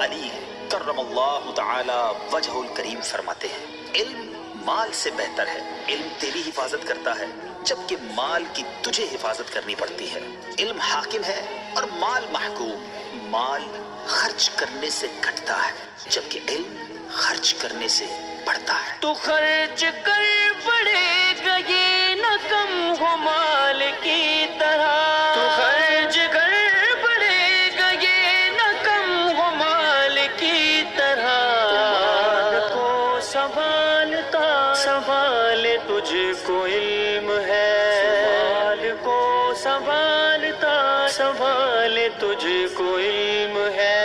علی کرم اللہ تعالی وجہ الکریم فرماتے ہیں علم مال سے بہتر ہے، علم تیری حفاظت کرتا ہے جبکہ مال کی تجھے حفاظت کرنی پڑتی ہے۔ علم حاکم ہے اور مال محکوم، مال خرچ کرنے سے گھٹتا ہے جبکہ علم خرچ کرنے سے بڑھتا ہے۔ تو خرچ کر پڑے گا یہ نہ کم ہو مال کی طرح، تو خرچ کر پڑے گا یہ نہ کم ہو مال کی طرح، مال کو سنبھالتا سنبھال تجھ کو علم ہے، مال کو سنبھالتا سنبھال تجھ کو علم ہے۔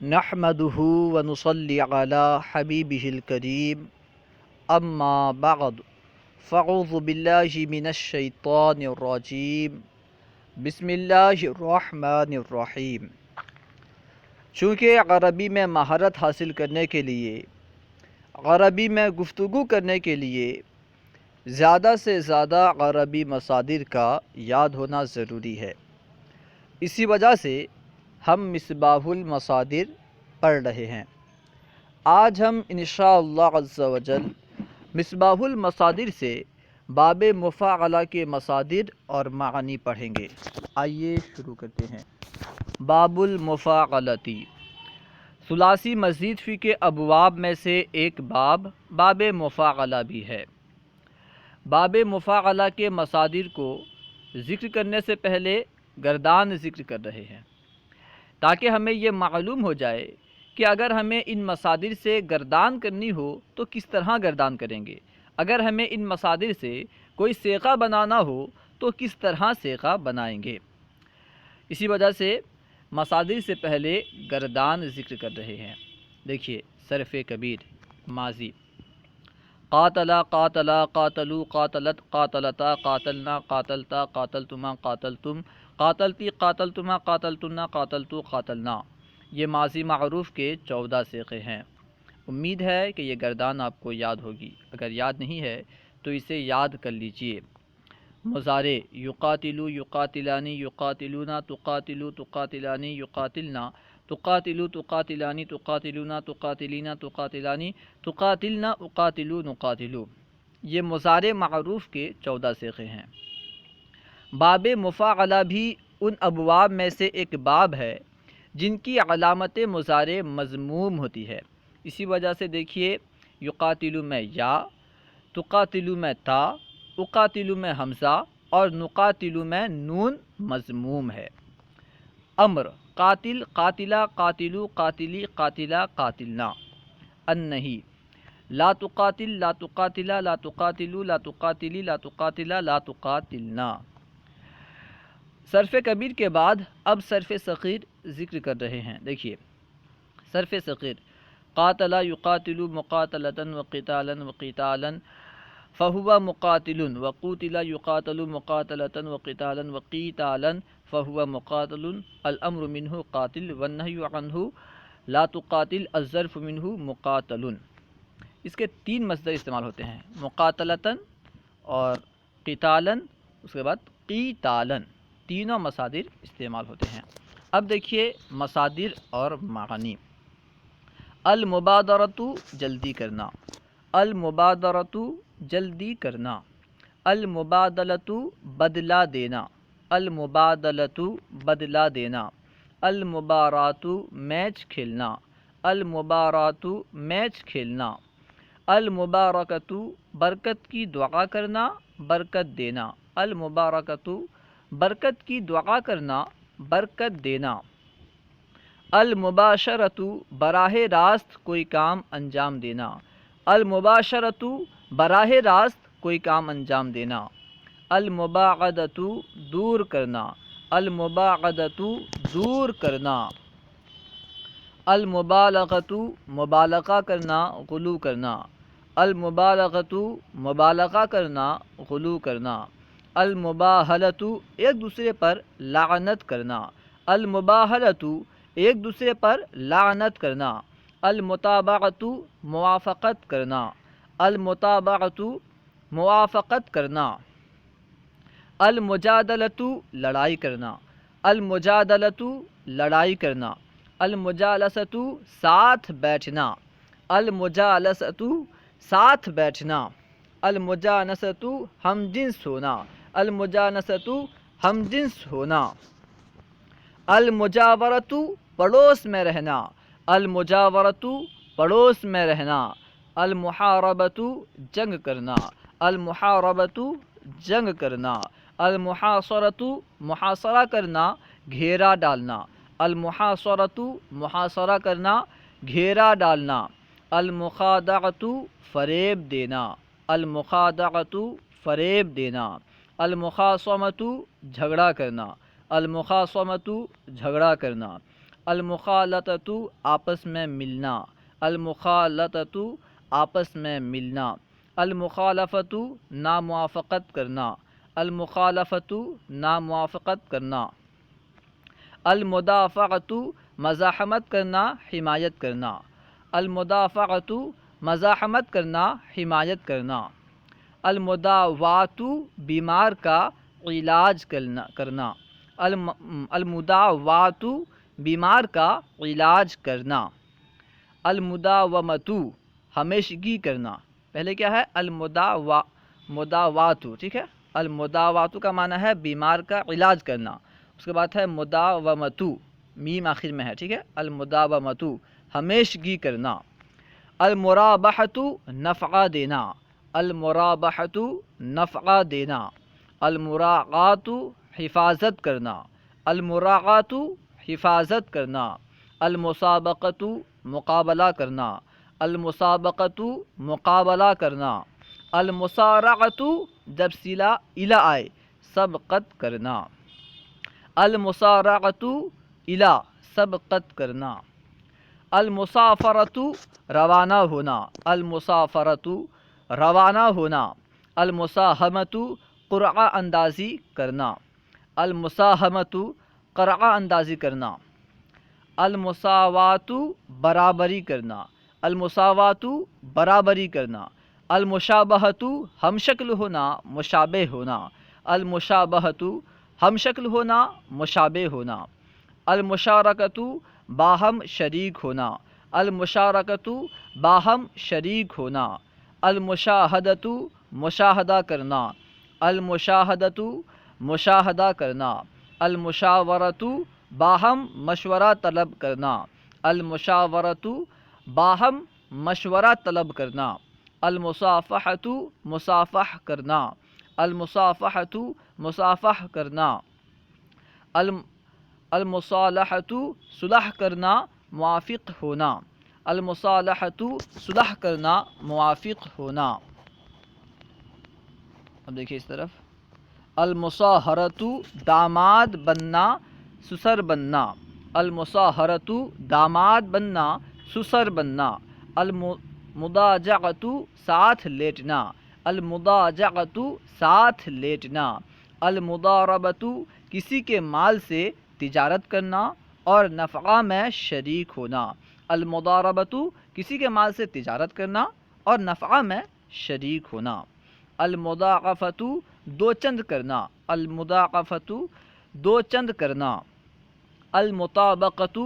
نحمده ونصلي على حبيبه الكريم اما بعد فاعوذ بالله من الشيطان الرجيم بسم اللہ الرحمن الرحیم۔ چونکہ عربی میں مہارت حاصل کرنے کے لیے، عربی میں گفتگو کرنے کے لیے زیادہ سے زیادہ عربی مصادر کا یاد ہونا ضروری ہے، اسی وجہ سے ہم مصباح المصادر پڑھ رہے ہیں۔ آج ہم انشاءاللہ عز و جل مصباح المصادر سے باب مفاعلہ کے مصادر اور معانی پڑھیں گے۔ آئیے شروع کرتے ہیں۔ باب المفاعلتی، ثلاثی مزید فی کے ابواب میں سے ایک باب باب مفاعلہ بھی ہے۔ باب مفاعلہ کے مصادر کو ذکر کرنے سے پہلے گردان ذکر کر رہے ہیں تاکہ ہمیں یہ معلوم ہو جائے کہ اگر ہمیں ان مصادر سے گردان کرنی ہو تو کس طرح گردان کریں گے، اگر ہمیں ان مصادر سے کوئی صیغہ بنانا ہو تو کس طرح صیغہ بنائیں گے۔ اسی وجہ سے مصادر سے پہلے گردان ذکر کر رہے ہیں۔ دیکھیے صرف کبیر ماضی، قاتلا قاتلا قاتلو قاتلت قاتلتا قاتلنا قاتلتا قاتلتما قاتلتم قاتلتی قاتلتما قاتلتنا قاتلتو قاتلنا، یہ ماضی معروف کے 14 صیغے ہیں۔ امید ہے کہ یہ گردان آپ کو یاد ہوگی، اگر یاد نہیں ہے تو اسے یاد کر لیجئے۔ مضارع یقاتلو یقاتلانی یقاتلونا تقاتلو تقاتلانی یقاتلنا تقاتلو تقاتلانی تقاتلونا تقاتلینا تقاتلانی تقاتلنا اقاتلو نقاتلو، یہ مضارع معروف کے 14 صیغے ہیں۔ باب مفاعلہ بھی ان ابواب میں سے ایک باب ہے جن کی علامت مضارع مضموم ہوتی ہے، اسی وجہ سے دیکھیے یقاتلو میں یا، تقاتلو میں تا، اقاتلو میں حمزہ اور نقاتلو میں نون مضموم ہے۔ امر قاتل قاتلہ قاتلو قاتلی قاتلہ قاتلنا۔ النہی لا تقاتل لا تقاتلہ لا تقاتلو لا تقاتلی لا تقاتلہ لا تقاتلنا۔ صرف کبیر کے بعد اب صرف صغیر ذکر کر رہے ہیں۔ دیکھیے صرف صغیر قاتل یقاتل مقاتلۃ وقتالا وقتالا فہو مقاتل وقوتل یقاتل مقاتلۃ وقتالا وقتالا فہو مقاتل، الامر منہ قاتل والنہی عنہ لا تقاتل، الظرف منہ مقاتل۔ اس کے 3 مصدر استعمال ہوتے ہیں، مقاتلۃ اور قتالا، اس کے بعد قتالا، تینوں مصادر استعمال ہوتے ہیں۔ اب دیکھیے مصادر اور معانی۔ المبادرۃ جلدی کرنا، المبادرۃ جلدی کرنا، المبادلۃ بدلہ دینا، المبادلۃ بدلہ دینا، المبارات میچ کھیلنا، المبارات میچ کھیلنا، المبارکۃ برکت کی دعا کرنا، برکت دینا، المبارکۃ برکت کی دعا کرنا، برکت دینا، المباشرۃ براہ راست کوئی کام انجام دینا، المباشرۃ براہ راست کوئی کام انجام دینا، المباعدۃ دور کرنا، المباعدۃ دور کرنا، المبالغۃ مبالغہ کرنا، غلو کرنا، المبالغۃ مبالغہ کرنا، غلو کرنا، المباہلۃ ایک دوسرے پر لعنت کرنا، المباہلۃ ایک دوسرے پر لعنت کرنا، المتابعۃ موافقت کرنا، المتابعۃ موافقت کرنا، المجادلۃ لڑائی کرنا، المجادلۃ لڑائی کرنا، المجالست ساتھ بیٹھنا، المجالست ساتھ بیٹھنا، المجانست ہم جنس ہونا، المجانست ہم جنس ہونا، المجاورت پڑوس میں رہنا، المجاورت پڑوس میں رہنا، المحاربت جنگ کرنا، المحاربت جنگ کرنا، المحاصرت محاصرہ کرنا، گھیرا ڈالنا، المحاصرت محاصرہ کرنا، گھیرا ڈالنا، المخادعت فریب دینا، المخادعت فریب دینا، المخاصمت جھگڑا کرنا، المخاصمت جھگڑا کرنا، المخالطۃ آپس میں ملنا، المخالطۃ آپس میں ملنا، المخالفت ناموافقت کرنا، المخالفت ناموافقت کرنا، المدافعت مزاحمت کرنا، حمایت کرنا، المدافعت مزاحمت کرنا، حمایت کرنا، المداوات بیمار کا علاج کرنا، المداوات بیمار کا علاج کرنا، المداومت ہمیشگی کرنا، پہلے کیا ہے مداوات، ٹھیک ہے، المداوات کا معنی ہے بیمار کا علاج کرنا، اس کے بعد ہے مداومت، میم آخر میں ہے، ٹھیک ہے، المداومت ہمیشگی کرنا، المرابحۃ نفع دینا، المرابحۃ نفع دینا، المراعات حفاظت کرنا، المراعات حفاظت کرنا، المسابقۃ مقابلہ کرنا، المسابقۃ مقابلہ کرنا، المسارعۃ جب صلہ الی آئے سبقت کرنا، المسارعۃ الی سبقت کرنا، المسافرۃ روانہ ہونا، المسافرۃ روانہ ہونا، المساہمۃ قرعہ اندازی کرنا، المساہمۃ قرعہ اندازی کرنا، المساوات برابری کرنا، المساوات برابری کرنا، المشابہۃ ہم شکل ہونا، مشابہ ہونا، المشابہۃ ہم شکل ہونا، مشابہ ہونا، المشارکۃ باہم شریک ہونا، المشارکۃ باہم شریک ہونا، المشاہدۃ مشاہدہ کرنا، المشاہدۃ مشاہدہ کرنا، المشاورۃ باہم مشورہ طلب کرنا، المشاورۃ باہم مشورہ طلب کرنا، المصافحۃ مصافح کرنا، المصافحۃ مصافح کرنا، المصالحۃ صلح کرنا، موافق ہونا، المصالحۃ صلح کرنا، موافق ہونا۔ اب دیکھیے اس طرف، المصاہرۃ داماد بننا، سسر بننا، المصاہرۃ داماد بننا، سسر بننا، المضاجعۃ ساتھ لیٹنا، المضاجعۃ ساتھ لیٹنا، المضاربۃ کسی کے مال سے تجارت کرنا اور نفع میں شریک ہونا، المضاربۃ کسی کے مال سے تجارت کرنا اور نفع میں شریک ہونا، المضاعفۃ دو چند کرنا، المضاعفۃ دو چند کرنا، المطابقۃ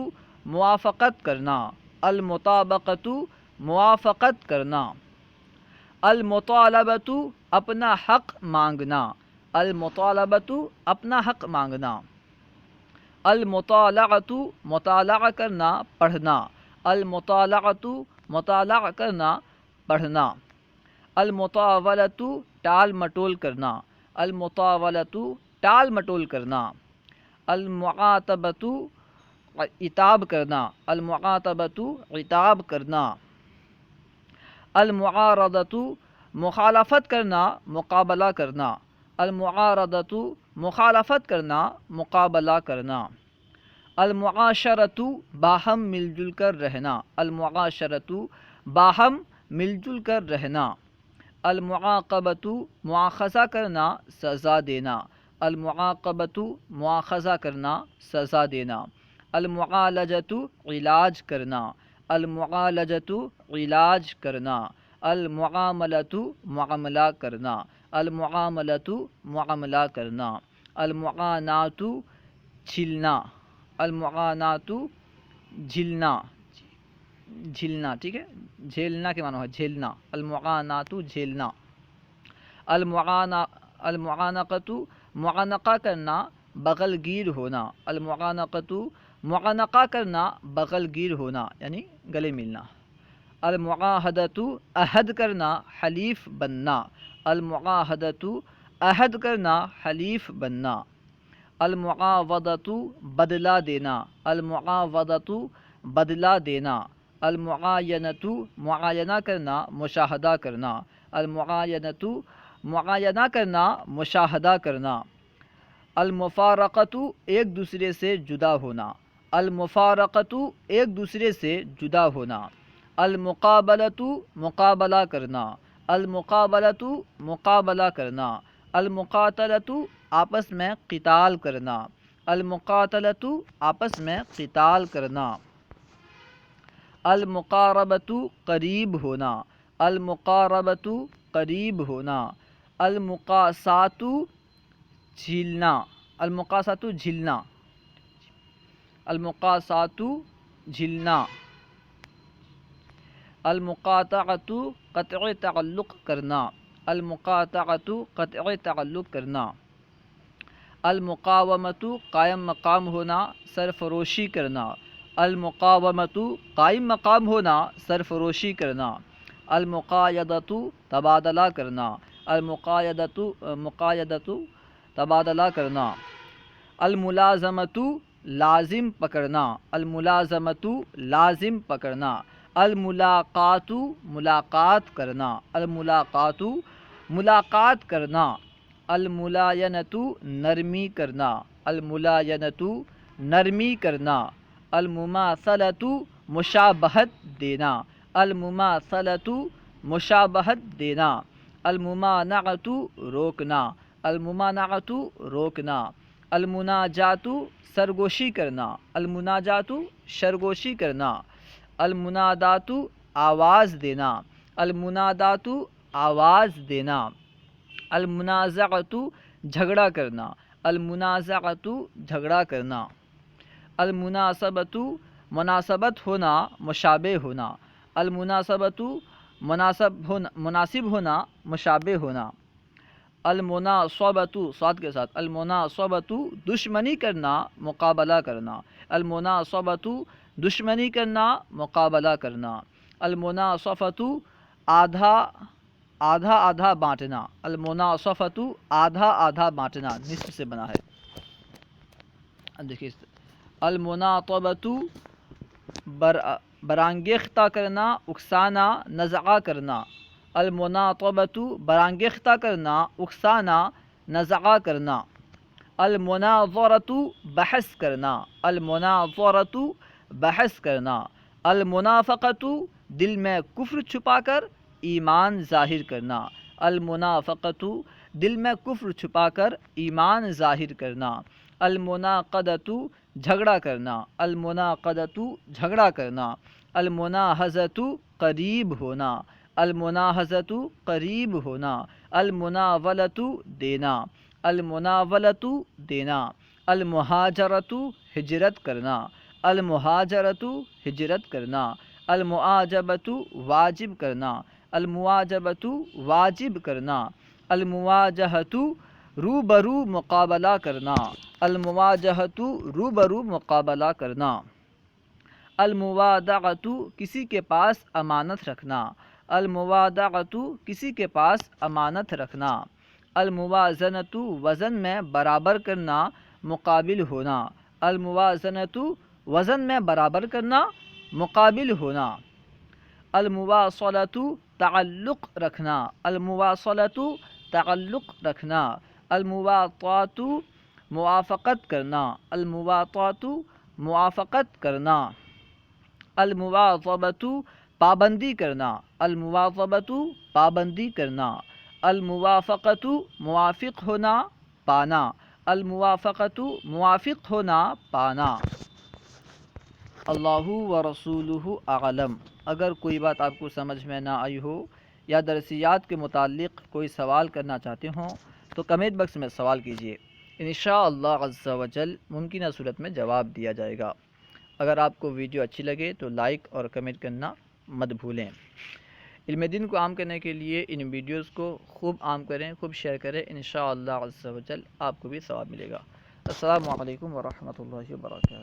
موافقت کرنا، المطابقۃ موافقت کرنا، المطالبۃ اپنا حق مانگنا، المطالبۃ اپنا حق مانگنا، المطالعۃ مطالعہ کرنا، پڑھنا، المطالعۃ مطالعہ کرنا، پڑھنا، المطاولۃ ٹال مٹول کرنا، المطاولۃ ٹال مٹول کرنا، المعاتبۃ عتاب کرنا، المعاتبۃ عتاب کرنا، المعارضۃ مخالفت کرنا، مقابلہ کرنا، المعارضۃ مخالفت کرنا، مقابلہ کرنا، المعاشرۃ باہم مل جل کر رہنا، المعاشرۃ باہم مل جل کر رہنا، المعاقبۃ مواخذہ کرنا، سزا دینا، المعاقبۃ مواخذہ کرنا، سزا دینا، المعالجۃ علاج کرنا، المعالجۃ علاج کرنا، المعاملۃ معاملہ کرنا، المعاملۃ معاملہ کرنا، المعانات جھلنا، المعانات جھلنا، جھلنا ٹھیک ہے، جھیلنا کے معنی ہے جھیلنا، المعانات جھیلنا، المعانقۃ معانقہ کرنا، بغل گیر ہونا، المعانقۃ معانقہ کرنا، بغل گیر ہونا یعنی گلے ملنا، المعاہدۃ عہد کرنا، حلیف بننا، المعاہدۃ عہد کرنا، حلیف بننا، المعاوضۃ بدلہ دینا، المعاوضۃ بدلہ دینا، المعاینۃ معاینہ کرنا، مشاہدہ کرنا، المعاینۃ معاینہ کرنا، مشاہدہ کرنا، المفارقۃ ایک دوسرے سے جدا ہونا، المفارقۃ ایک دوسرے سے جدا ہونا، المقابلۃ مقابلہ کرنا، المقابلۃ مقابلہ کرنا، المقاتلۃ آپس میں قتال کرنا، المقاتلۃ آپس میں قتال کرنا، المقاربۃ قریب ہونا، المقاربۃ قریب ہونا، المقاسات جھیلنا، المقاسات جھیلنا، المقاسات جھیلنا، المقاطعۃ قطع تعلق کرنا، المقاطعۃ قطع تعلق کرنا، المقاومۃ قائم مقام ہونا، سرفروشی کرنا، المقاومۃ قائم مقام ہونا، سرفروشی کرنا، المقایدۃ تبادلہ کرنا، مقایدۃ تبادلہ کرنا، الملازمۃ لازم پکڑنا، الملازمۃ لازم پکڑنا، الملاقات ملاقات کرنا، الملاقات ملاقات کرنا، الملاینۃ نرمی کرنا، الملاینۃ نرمی کرنا، المماثلۃ مشابہت دینا، المماثلۃ مشابہت دینا، الممانعۃ روکنا، الممانعۃ روکنا، المناجات سرگوشی کرنا، المناجات سرگوشی کرنا، المنادات آواز دینا، المنادات آواز دینا، المنازعۃ جھگڑا کرنا، المنازعۃ جھگڑا کرنا، المناسبۃ مناسبت ہونا، مشابہ ہونا، المناسبۃ مناسب ہونا، مشابہ ہونا، المناصبۃ صاد کے ساتھ، المناصبۃ دشمنی کرنا، مقابلہ کرنا، المناصبۃ دشمنی کرنا، مقابلہ کرنا، المناصفۃ آدھا آدھا بانٹنا، المناصفۃ آدھا آدھا بانٹنا، نصف سے بنا ہے، اب دیکھیے المناطبۃ برانگیختہ کرنا، اکسانا، نزعہ کرنا، المناطبۃ برانگیختہ کرنا، اکسانا، نزعہ کرنا، المناظرۃ بحث کرنا، المناظرۃ بحث کرنا، المنافقۃ دل میں کفر چھپا کر ایمان ظاہر کرنا، المنافقۃ دل میں کفر چھپا کر ایمان ظاہر کرنا، المناقدۃ جھگڑا کرنا، المناقدۃ جھگڑا کرنا، المناہضۃ قریب ہونا، المناہضۃ قریب ہونا، المناولۃ دینا، المناولۃ دینا، المہاجرۃ ہجرت کرنا، المہاجرۃ ہجرت کرنا، المعاجبۃ واجب کرنا، المواجبۃ واجب کرنا، المواجہۃ روبرو مقابلہ کرنا، المواجہۃ روبرو مقابلہ کرنا، الموادعۃ کسی کے پاس امانت رکھنا، الموادعۃ کسی کے پاس امانت رکھنا، الموازنۃ وزن میں برابر کرنا، مقابل ہونا، الموازنۃ وزن میں برابر کرنا، مقابل ہونا، المواصلۃ تعلق رکھنا، المواصلۃ تعلق رکھنا، المواطات موافقت کرنا، المواطات موافقت کرنا، المواظبۃ پابندی کرنا، المواظبۃ پابندی کرنا، الموافقۃ موافق ہونا، پانا، الموافقۃ موافق ہونا، پانا۔ اللہ و رسولہ اعلم۔ اگر کوئی بات آپ کو سمجھ میں نہ آئی ہو یا درسیات کے متعلق کوئی سوال کرنا چاہتے ہوں تو کمنٹ باکس میں سوال کیجیے، انشاءاللہ عز و جل ممکنہ صورت میں جواب دیا جائے گا۔ اگر آپ کو ویڈیو اچھی لگے تو لائک اور کمنٹ کرنا مت بھولیں۔ علم دین کو عام کرنے کے لیے ان ویڈیوز کو خوب عام کریں، خوب شیئر کریں، انشاءاللہ عز و جل آپ کو بھی ثواب ملے گا۔ السلام علیکم ورحمۃ اللہ وبرکاتہ۔